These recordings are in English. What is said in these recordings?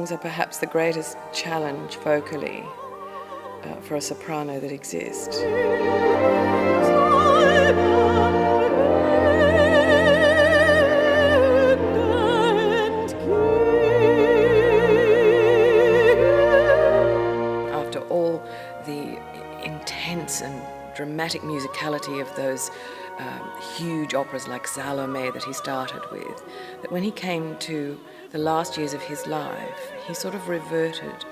songs are perhaps the greatest challenge vocally for a soprano that exists. After all the intense and dramatic musicality of those huge operas like Salome that he started with, that when he came to the last years of his life, he sort of reverted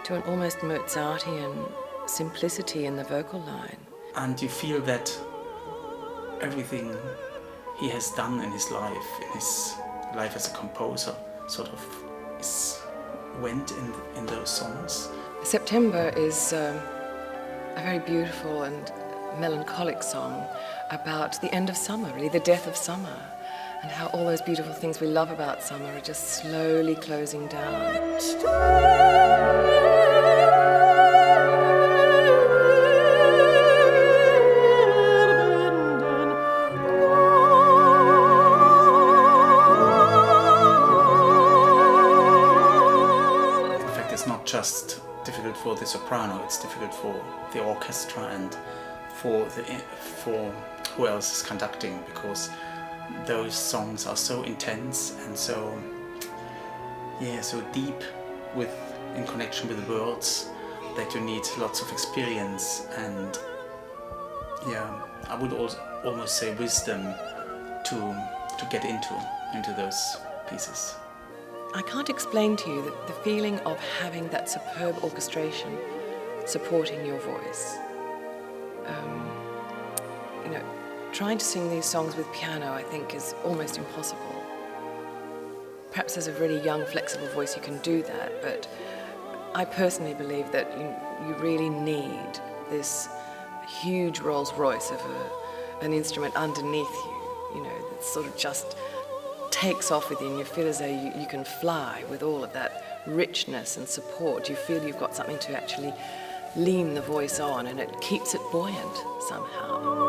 to an almost Mozartian simplicity in the vocal line. And you feel that everything he has done in his life as a composer, sort of went in those songs. September is a very beautiful and melancholic song about the end of summer, really the death of summer, and how all those beautiful things we love about summer are just slowly closing down. In fact, it's not just difficult for the soprano, it's difficult for the orchestra and for who else is conducting, because those songs are so intense and so deep in connection with the words that you need lots of experience and I would almost say wisdom to get into those pieces. I can't explain to you the feeling of having that superb orchestration supporting your voice. Trying to sing these songs with piano, I think, is almost impossible. Perhaps as a really young, flexible voice you can do that, but I personally believe that you really need this huge Rolls Royce of an instrument underneath you, that sort of just takes off with you, and you feel as though you can fly with all of that richness and support. You feel you've got something to actually lean the voice on, and it keeps it buoyant somehow.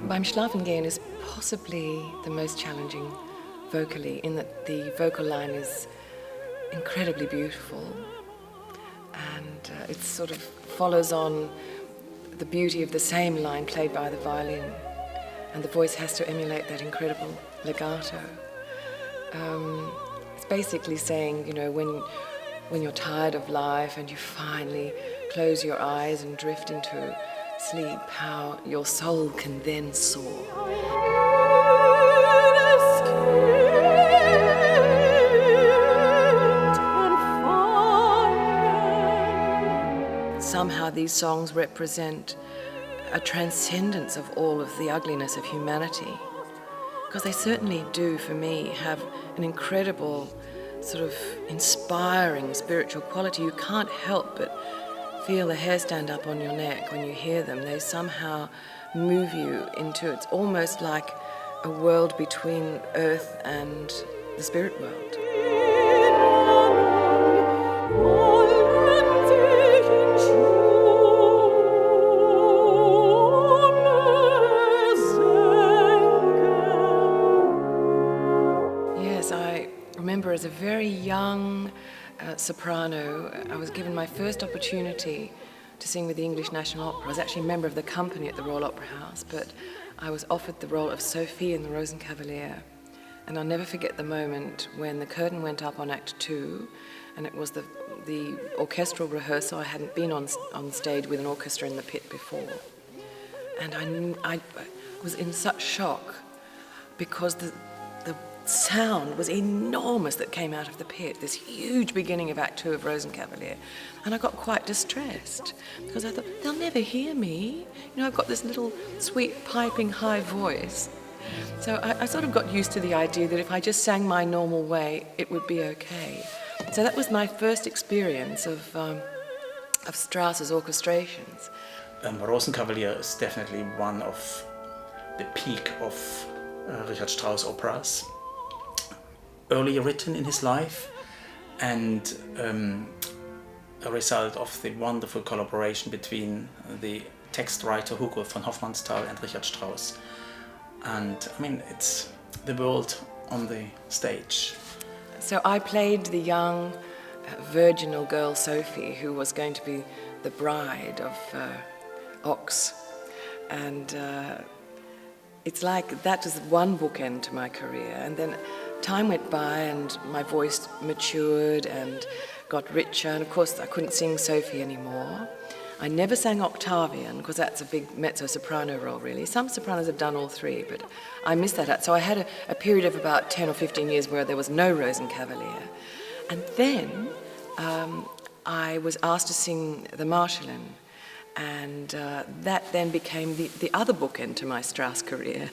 Beim Schlafengehen is possibly the most challenging vocally, in that the vocal line is incredibly beautiful, and it sort of follows on the beauty of the same line played by the violin, and the voice has to emulate that incredible legato. It's basically saying, when you're tired of life and you finally close your eyes and drift into sleep, how your soul can then soar. Somehow these songs represent a transcendence of all of the ugliness of humanity, because they certainly do, for me, have an incredible sort of inspiring spiritual quality. You can't help but feel the hair stand up on your neck when you hear them. They somehow move you into, it's almost like a world between earth and the spirit world. Yes, I remember as a very young soprano, I was given my first opportunity to sing with the English National Opera. I was actually a member of the company at the Royal Opera House, but I was offered the role of Sophie in the Rosenkavalier. And I'll never forget the moment when the curtain went up on Act 2, and it was the orchestral rehearsal. I hadn't been on stage with an orchestra in the pit before. And I was in such shock, because the sound was enormous that came out of the pit, this huge beginning of Act 2 of Rosenkavalier. And I got quite distressed, because I thought, they'll never hear me. I've got this little sweet piping high voice. So I sort of got used to the idea that if I just sang my normal way, it would be okay. So that was my first experience of Strauss's orchestrations. Rosenkavalier is definitely one of the peak of Richard Strauss operas. early written in his life, and a result of the wonderful collaboration between the text writer Hugo von Hofmannsthal and Richard Strauss. And I mean, it's the world on the stage. So I played the young, virginal girl Sophie, who was going to be the bride of Ox. And it's like that was one bookend to my career. And then time went by and my voice matured and got richer. And of course, I couldn't sing Sophie anymore. I never sang Octavian, because that's a big mezzo-soprano role, really. Some sopranos have done all three, but I missed that out. So I had a period of about 10 or 15 years where there was no Rosenkavalier. And then I was asked to sing the Marschallin, and that then became the other bookend to my Strauss career,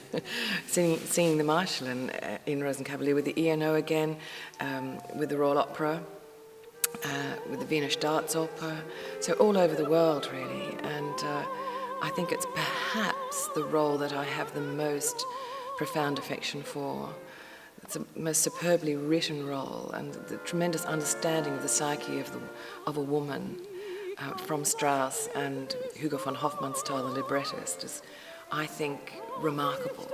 singing the Marschallin in Rosenkavalier with the E&O again, with the Royal Opera, with the Wiener Staatsoper, so all over the world really. And I think it's perhaps the role that I have the most profound affection for. It's the most superbly written role, and the tremendous understanding of the psyche of a woman from Strauss and Hugo von Hofmannsthal, the librettist, is, I think, remarkable.